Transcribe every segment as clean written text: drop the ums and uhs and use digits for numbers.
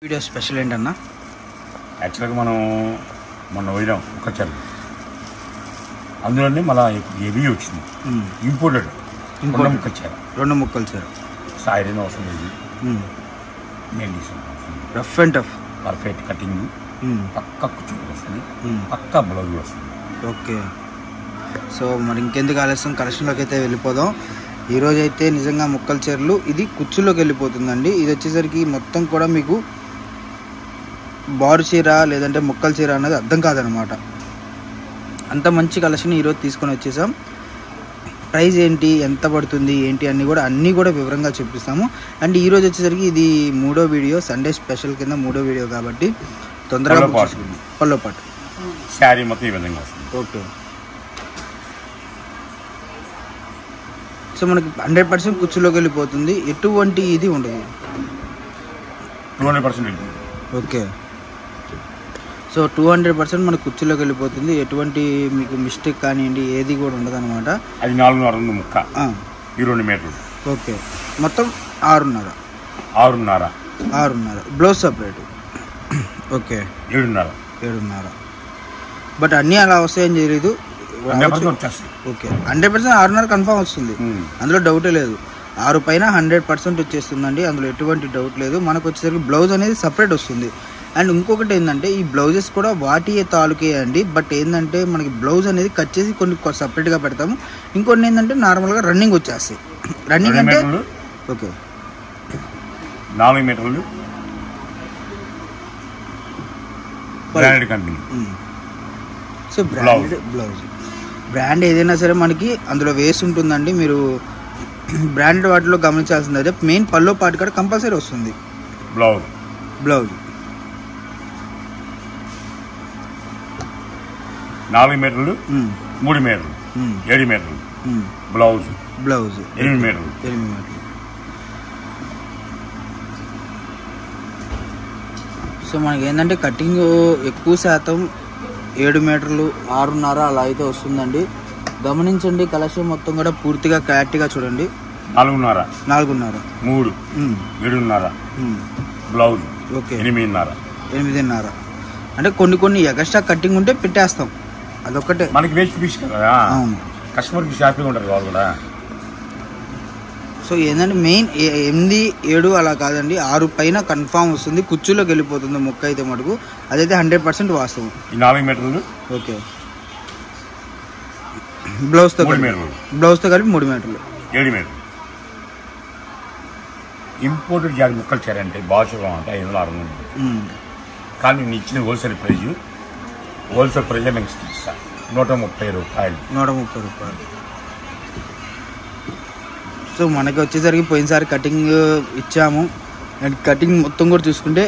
Video special ఏంటన్నా? యాక్చువల్గా మనం మొన్న పోయినాం ఒక చెరువు, అందులోనే మళ్ళీ హెవీ వచ్చింది. ఇంపోర్టెడ్ రెండు ముక్కలు చీర సాయిరైన అవసరం లేదు. నేను rough and tough perfect cutting, పక్క కుర్చీ వస్తుంది, పక్క బ్లౌజ్ వస్తుంది. ఓకే, సో మరి ఇంకెందుకు ఆలస్యం, కలెక్షన్లోకి అయితే వెళ్ళిపోదాం. ఈరోజు అయితే నిజంగా ముక్కల చీరలు ఇది కుచ్చుల్లోకి వెళ్ళిపోతుందండి. ఇది వచ్చేసరికి మొత్తం కూడా మీకు బారు చీర లేదంటే ముక్కల చీర అన్నది అర్థం కాదనమాట. అంత మంచి కలెక్షన్ ఈరోజు తీసుకొని వచ్చేసాం. ప్రైస్ ఏంటి, ఎంత పడుతుంది ఏంటి అన్నీ కూడా వివరంగా చూపిస్తాము. అండ్ ఈరోజు వచ్చేసరికి ఇది 3వ వీడియో, సండే స్పెషల్ కింద 3వ వీడియో కాబట్టి తొందరగా పల్లో పాటు శారీ మొత్తం ఈ విధంగా వస్తుంది. ఓకే, సో మనకి 100% కుచ్చులోకి వెళ్ళిపోతుంది, ఎటువంటి ఇది ఉండదు. 200% ఓకే, సో 200% మన కుర్చీలోకి వెళ్ళిపోతుంది. ఎటువంటి మీకు మిస్టేక్ కానివ్వండి ఏది కూడా ఉండదు అనమాట. అది 4.5 ముక్క, ఈ 2 మీటర్లు. ఓకే, మొత్తం 6.5 బ్లౌజ్ సపరేట్. ఓకే, 7.5. బట్ అన్నీ అలా వస్తాయని తెలియదు. ఓకే, 100% 6.5 కన్ఫామ్ వస్తుంది, అందులో డౌటే లేదు. 6 పైన 100% వచ్చేస్తుందండి, అందులో ఎటువంటి డౌట్ లేదు. మనకు వచ్చేసరికి బ్లౌజ్ అనేది సపరేట్ వస్తుంది. అండ్ ఇంకొకటి ఏంటంటే ఈ బ్లౌజెస్ కూడా వాటి తాలూకే అండి. బట్ ఏంటంటే మనకి బ్లౌజ్ అనేది కట్ చేసి కొన్ని సపరేట్గా పెడతాము. ఇంకొన్ని ఏంటంటే నార్మల్గా రన్నింగ్ వచ్చేస్తాయి. రన్నింగ్ అంటే ఓకే 4 మీటర్లు బ్రాండెడ్ కంపెనీ. సో బ్రాండ్ ఏదైనా సరే మనకి అందులో వేసి ఉంటుందండి. మీరు బ్రాండెడ్ వాటిలో గమనించాల్సింది అదే. మెయిన్ పల్లో పాటు కూడా కంపల్సరీ వస్తుంది బ్లౌజ్ 4 మీటర్లు 3 మీటర్లు 7 మీటర్లు బ్లౌజ్ 8 మీటర్లు. సో మనకి ఏంటంటే కటింగ్ ఎక్కువ శాతం 7 మీటర్లు 6.5 అలా అయితే వస్తుందండి. గమనించండి, కలెక్షన్ మొత్తం కూడా పూర్తిగా క్లారిటీగా చూడండి. 4.5 3 7.5 బ్లౌజ్. ఓకే, 8.5 అంటే కొన్ని ఎక్స్ట్రా కటింగ్ ఉంటే పెట్టేస్తాం, అదొక్కటే మనకి వేస్ట్ పీస్ కదా. అవును, కస్టమర్కి షాపింగ్ ఉంటారు వాళ్ళు కూడా. సో ఏంటంటే మెయిన్ 8, 7 అలా కాదండి, 6 పైన కన్ఫామ్ వస్తుంది, కుర్చీలోకి వెళ్ళిపోతుంది ముక్క అయితే మటుకు. అదైతే 100% వాస్తవం. 4 మీటర్లు. ఓకే, బ్లౌజ్తో కలిపి 3 మీటర్లు 7 మీటర్లు. ఇంపోర్టెడ్ జాతి ముక్కలు చేరంటే బాగా అంటే 500-600. కానీ నేను ఇచ్చిన హోల్సేల్ ప్రైజ్ నేను ఇస్తాను 130 రూపాయలు. సో మనకి వచ్చేసరికి పోయినసారి కటింగ్ ఇచ్చాము. అండ్ కటింగ్ మొత్తం కూడా చూసుకుంటే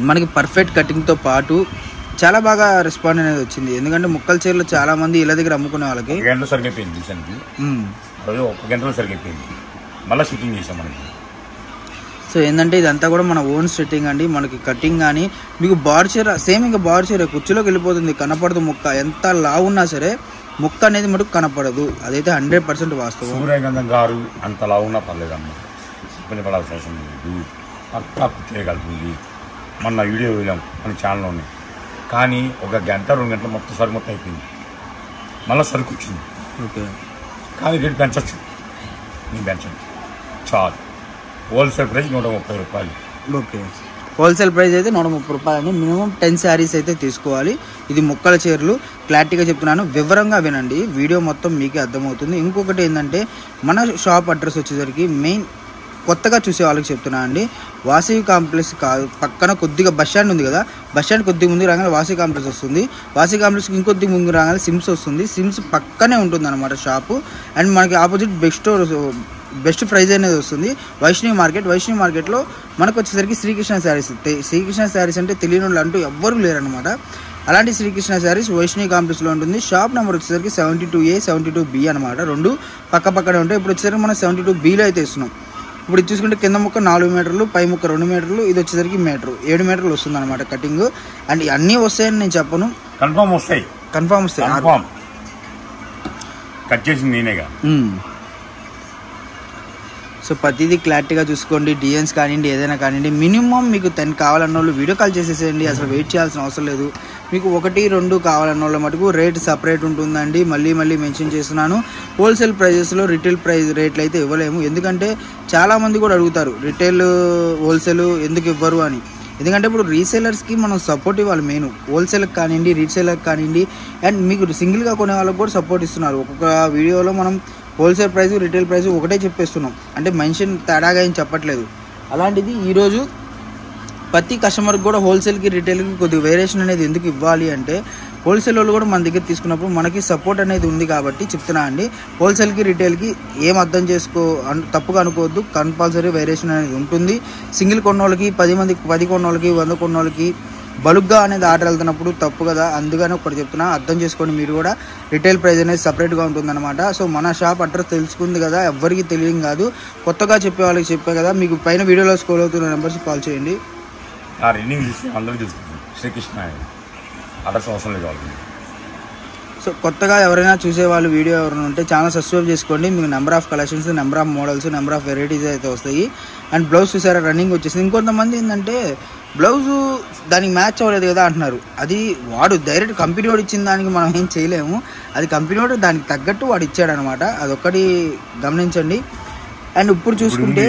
మనకి పర్ఫెక్ట్ కటింగ్తో పాటు చాలా బాగా రెస్పాండ్ అనేది వచ్చింది. ఎందుకంటే ముక్కల చీరలు చాలా మంది ఇళ్ళ దగ్గర అమ్ముకునే వాళ్ళకి గంటలో సరిగైపోయింది, 1 గంటలో సరిగైపోయింది. మళ్ళీ షూటింగ్ చేసాం మనకి. సో ఏంటంటే ఇదంతా కూడా మన ఓన్ సెట్టింగ్ అండి. మనకి కటింగ్ కానీ మీకు బార్ చీర సేమ్, ఇంకా బార్ చీర కుర్చీలోకి వెళ్ళిపోతుంది, కనపడదు ముక్క. ఎంత లావున్నా సరే ముక్క అనేది మటుకు కనపడదు, అదైతే 100% వాస్తవం. సూర్యగంధం గారు అంత లావున్నా పర్లేదమ్మా, ఇబ్బంది పడాల్సిన అవసరం లేదు. పక్కా చేయగలుగుతుంది. మొన్న వీడియో వెళ్ళాం మన ఛానల్లోనే, కానీ 1 గంట 2 గంటలు మొత్తం సరుకు అయిపోయింది. మళ్ళీ సరుకు వచ్చింది. ఓకే, కానీ రేటు పెంచవచ్చు, నేను పెంచండి చాలు. హోల్సేల్ ప్రైస్ 130 రూపాయలు. ఓకే, హోల్సేల్ ప్రైస్ అయితే 130 రూపాయలు. మినిమం 10 శారీస్ అయితే తీసుకోవాలి. ఇది ముక్కల చీరలు, క్లారిటీగా చెప్తున్నాను, వివరంగా వినండి, వీడియో మొత్తం మీకే అర్థమవుతుంది. ఇంకొకటి ఏంటంటే మన షాప్ అడ్రస్ వచ్చేసరికి మెయిన్ కొత్తగా చూసే వాళ్ళకి చెప్తున్నా అండి, వాసవి కాంప్లెక్స్ కాదు, పక్కన కొద్దిగా బస్ స్టాండ్ ఉంది కదా, బస్ స్టాండ్ కొద్దిగా ముందు రాగానే వాసవి కాంప్లెక్స్ వస్తుంది. వాసవి కాంప్లెక్స్కి ఇంకొద్ది ముందు రాగానే సిమ్స్ వస్తుంది. సిమ్స్ పక్కనే ఉంటుంది అనమాట షాపు. అండ్ మనకి ఆపోజిట్ బెస్ట్ ప్రైజ్ అనేది వస్తుంది వైష్ణవి మార్కెట్లో మనకు వచ్చేసరికి శ్రీకృష్ణ శారీస్ అంటే తెలియని వాళ్ళు అంటూ ఎవ్వరూ లేరనమాట. అలాంటి శ్రీకృష్ణ శారీస్ వైష్ణవి కాంప్లెక్స్లో ఉంటుంది. షాప్ నెంబర్ వచ్చేసరికి 72A 72B అనమాట. 2 పక్కనే ఉంటాయి. ఇప్పుడు వచ్చేసరికి మనం 72Bలో అయితే ఇస్తున్నాం. ఇప్పుడు ఇది చూసుకుంటే కింద ముక్క 4 మీటర్లు, పై ముక్క 2 మీటర్లు, ఇది వచ్చేసరికి 7 మీటర్లు వస్తుంది అనమాట కటింగ్. అండ్ అన్నీ వస్తాయని నేను చెప్పను, కన్ఫామ్ వస్తాయి. కట్ చేసింది నేనేగా. సో ప్రతిదీ క్లారిటీగా చూసుకోండి. డిఎన్స్ కానివ్వండి, ఏదైనా కానివ్వండి, మినిమం మీకు 10 కావాలన్న వాళ్ళు వీడియో కాల్ చేసేసేయండి. అసలు వెయిట్ చేయాల్సిన అవసరం లేదు. మీకు 1, 2 కావాలన్న వాళ్ళ మటుకు రేట్ సపరేట్ ఉంటుందండి. మళ్ళీ మెన్షన్ చేస్తున్నాను, హోల్సేల్ ప్రైజెస్లో రిటైల్ ప్రైస్ రేట్లు అయితే ఇవ్వలేము. ఎందుకంటే చాలామంది కూడా అడుగుతారు రిటైల్ హోల్సేల్ ఎందుకు ఇవ్వరు అని. ఎందుకంటే ఇప్పుడు రీసేలర్స్కి మనం సపోర్ట్ ఇవ్వాలి. మెయిన్ హోల్సేల్కి కానివ్వండి, రీసేలర్కి కానివ్వండి, అండ్ మీకు సింగిల్గా కొనే వాళ్ళకి కూడా సపోర్ట్ ఇస్తున్నారు. ఒక్కొక్క వీడియోలో మనం హోల్సేల్ ప్రైస్, రిటైల్ ప్రైస్ ఒకటే చెప్పేస్తున్నాం, అంటే మెన్షన్ తేడాగా ఏం చెప్పట్లేదు. అలాంటిది ఈరోజు ప్రతి కస్టమర్కి కూడా హోల్సేల్కి, రిటైల్కి కొద్దిగా వేరియేషన్ అనేది ఎందుకు ఇవ్వాలి అంటే, హోల్సేల్ వాళ్ళు కూడా మన దగ్గర తీసుకున్నప్పుడు మనకి సపోర్ట్ అనేది ఉంది కాబట్టి చెప్తున్నా అండి. హోల్సేల్కి, రిటైల్కి ఏం అర్థం తప్పుగా అనుకోవద్దు. కంపల్సరీ వేరియేషన్ అనేది ఉంటుంది. సింగిల్ కొన్నోళ్ళకి 10 మందికి 10 కొన్నోళ్ళకి 100 కొన్నోళ్ళకి బల్క్గా అనేది ఆర్డర్ వెళ్తున్నప్పుడు తప్పు కదా. అందుకని ఒకటి చెప్తున్నా, అర్థం చేసుకోండి మీరు కూడా. రిటైల్ ప్రైస్ అనేది సపరేట్గా ఉంటుందన్నమాట. సో మన షాప్ అడ్రస్ తెలుసుకుంది కదా, ఎవరికి తెలియదు కాదు, కొత్తగా చెప్పే వాళ్ళకి చెప్పే కదా. మీకు పైన వీడియోలో స్క్రోల్ అవుతున్న నెంబర్స్ కాల్ చేయండి. శ్రీకృష్ణ అడ్రస్ అవసరం లేదు. సో కొత్తగా ఎవరైనా చూసేవాళ్ళు వీడియో ఎవరైనా ఉంటే ఛానల్ సబ్స్క్రైబ్ చేసుకోండి. మీకు number of collections, number of models, number of varieties అయితే వస్తాయి. అండ్ బ్లౌజ్ చూసారా రన్నింగ్ వచ్చేసింది. ఇంకొంతమంది ఏంటంటే బ్లౌజు దానికి మ్యాచ్ అవ్వలేదు కదా అంటున్నారు. అది వాడు డైరెక్ట్ కంపెనీ వాడు ఇచ్చిన దానికి మనం ఏం చేయలేము. అది కంపెనీ వాడు దానికి తగ్గట్టు వాడు ఇచ్చాడనమాట. అదొక్కటి గమనించండి. అండ్ ఇప్పుడు చూసుకుంటే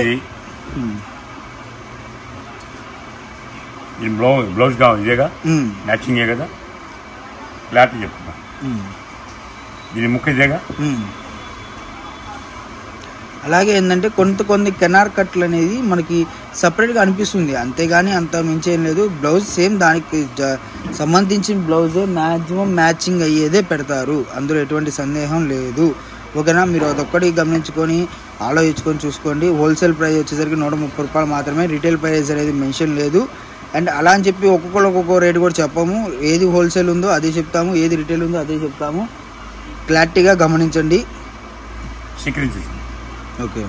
బ్లౌజ్ కావాలి, ఇదేగా మ్యాచింగే కదా, క్లారిటీ చెప్తున్నా. దీని ముక్క ఇదేగా. అలాగే ఏంటంటే కొన్ని కెనార్ కట్లు అనేది మనకి సపరేట్గా అనిపిస్తుంది, అంతేగాని అంత మించేం లేదు. బ్లౌజ్ సేమ్ దానికి సంబంధించిన బ్లౌజే మ్యాక్సిమం మ్యాచింగ్ అయ్యేదే పెడతారు, అందులో ఎటువంటి సందేహం లేదు. ఓకేనా, మీరు అదొక్కటి గమనించుకొని ఆలోచించుకొని చూసుకోండి. హోల్సేల్ ప్రైస్ వచ్చేసరికి 130 రూపాయలు మాత్రమే, రిటైల్ ప్రైస్ అనేది మెన్షన్ లేదు. అండ్ అలా అని చెప్పి ఒక్కొక్క రేటు కూడా చెప్పాము. ఏది హోల్సేల్ ఉందో అదే చెప్తాము, ఏది రిటైల్ ఉందో అదే చెప్తాము. క్లారిటీగా గమనించండి. ఓకే,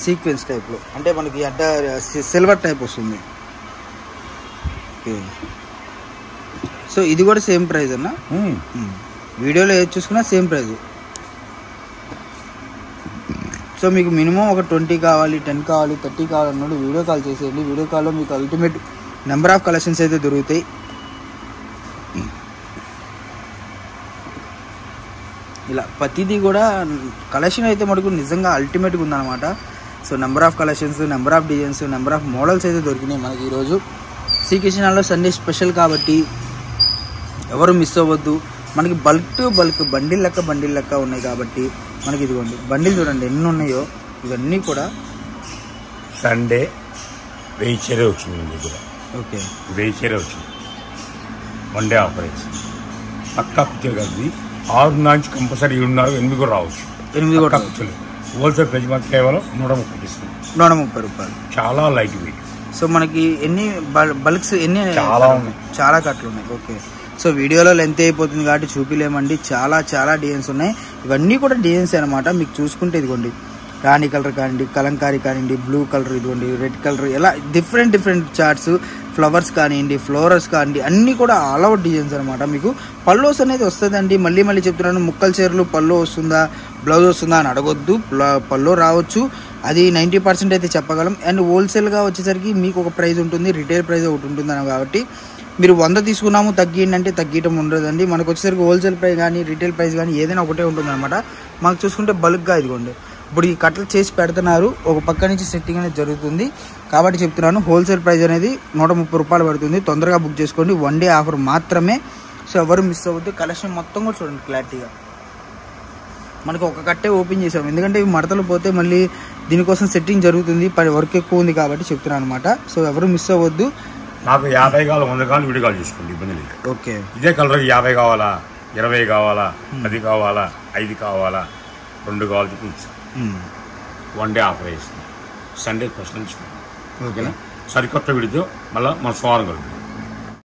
సీక్వెన్స్ టైప్లో అంటే మనకి సిల్వర్ టైప్ వస్తుంది. ఓకే, సో ఇది కూడా సేమ్ ప్రైస్ అన్న. వీడియోలో ఏది చూసుకున్నా సేమ్ ప్రైస్. సో మీకు మినిమం ఒక 20 కావాలి, 10 కావాలి, 30 కావాలన్నాడు వీడియో కాల్ చేసేయండి. వీడియో కాల్లో మీకు అల్టిమేట్ నెంబర్ ఆఫ్ కలెక్షన్స్ అయితే దొరుకుతాయి. ఇలా ప్రతిదీ కూడా కలెక్షన్ అయితే మనకు నిజంగా అల్టిమేట్గా ఉందన్నమాట. So number of collections, number of designs, number of models అయితే దొరికినాయి మనకి ఈరోజు. శ్రీకృష్ణలో సండే స్పెషల్ కాబట్టి ఎవరు మిస్ అవ్వద్దు. మనకి బల్క్ బండిల్ లెక్క ఉన్నాయి కాబట్టి మనకి ఇదిగోండి బండిల్ చూడండి ఎన్ని ఉన్నాయో. ఇవన్నీ కూడా సండే 1000 చీరే వచ్చింది మీ దగ్గర. ఓకే, 1000 చీరే వచ్చింది. 1 డే ఆఫర్ ఇచ్చింది. పక్కా కుర్చీ కలిసి 6 నుంచి కంపల్సరీ 7.5 కూడా రావచ్చు. 8 కూడా కూర్చోలేదు. హోల్సేల్ ప్రైస్ మాకు కేవలం 130 ఇస్తుంది. 130 రూపాయలు. చాలా లైట్ వెయిట్. సో మనకి ఎన్ని బల్క్స్ ఎన్ని చాలా ఉన్నాయి, చాలా కట్లు ఉన్నాయి. ఓకే, సో వీడియోలో లెంత్ అయిపోతుంది కాబట్టి చూపిలేమండి. చాలా డిజైన్స్ ఉన్నాయి. ఇవన్నీ కూడా డిజైన్స్ అనమాట. మీకు చూసుకుంటే ఇదిగోండి రాణి కలర్ కానివ్వండి, కలంకారీ కానివ్వండి, బ్లూ కలర్, ఇదిగోండి రెడ్ కలర్, ఇలా డిఫరెంట్ చార్ట్స్, ఫ్లవర్స్ కానివ్వండి, ఫ్లోరల్స్ కానివ్వండి, అన్నీ కూడా ఆల్ అవుట్ డిజైన్స్ అనమాట. మీకు పల్లోస్ అనేది వస్తుందండి. మళ్ళీ చెప్తున్నాను, ముక్కల చీరలు పల్లో వస్తుందా, బ్లౌజ్ వస్తుందా అని అడగొద్దు. పల్లో రావచ్చు, అది 90% అయితే చెప్పగలం. అండ్ హోల్సేల్గా వచ్చేసరికి మీకు ఒక ప్రైస్ ఉంటుంది, రిటైల్ ప్రైస్ ఒకటి ఉంటుంది కాబట్టి మీరు 100 తీసుకున్నాము తగ్గిండి అంటే తగ్గటం ఉండదండి. మనకు వచ్చేసరికి హోల్సేల్ ప్రైస్ కానీ రిటైల్ ప్రైస్ కానీ ఏదైనా ఒకటే ఉంటుంది అనమాట. మాకు చూసుకుంటే బల్క్గా ఇదిగోండి ఇప్పుడు ఈ కట్టలు చేసి పెడుతున్నారు, ఒక పక్క నుంచి సెట్టింగ్ అనేది జరుగుతుంది కాబట్టి చెప్తున్నాను. హోల్సేల్ ప్రైస్ అనేది 130 రూపాయలు పడుతుంది. తొందరగా బుక్ చేసుకోండి, 1 డే ఆఫర్ మాత్రమే. సో ఎవరు మిస్ అవ్వద్దు. కలెక్షన్ మొత్తం కూడా చూడండి క్లారిటీగా. మనకు ఒక కట్టే ఓపెన్ చేసాము, ఎందుకంటే ఇవి మడతలు పోతే మళ్ళీ దీనికోసం సెట్టింగ్ జరుగుతుంది, వర్క్ ఎక్కువ ఉంది కాబట్టి చెప్తున్నాను అనమాట. సో ఎవరు మిస్ అవ్వద్దు. నాకు 50 కావాలి, 100 కావాలి, వీడియో కాల్ చేసుకోండి, ఇబ్బంది లేదు. ఓకే, ఇదే కలర్ 50 కావాలా, 20 కావాలా, 10 కావాలా, 5 కావాలా, 2 కావాలి చూపించు. 1 డే ఆఫర్ వేస్తుంది. సండే స్పెషల్ నుంచి ఓకేనా. సరికొత్త వీడితో మళ్ళీ మన సోమవారం కలుగుతుంది.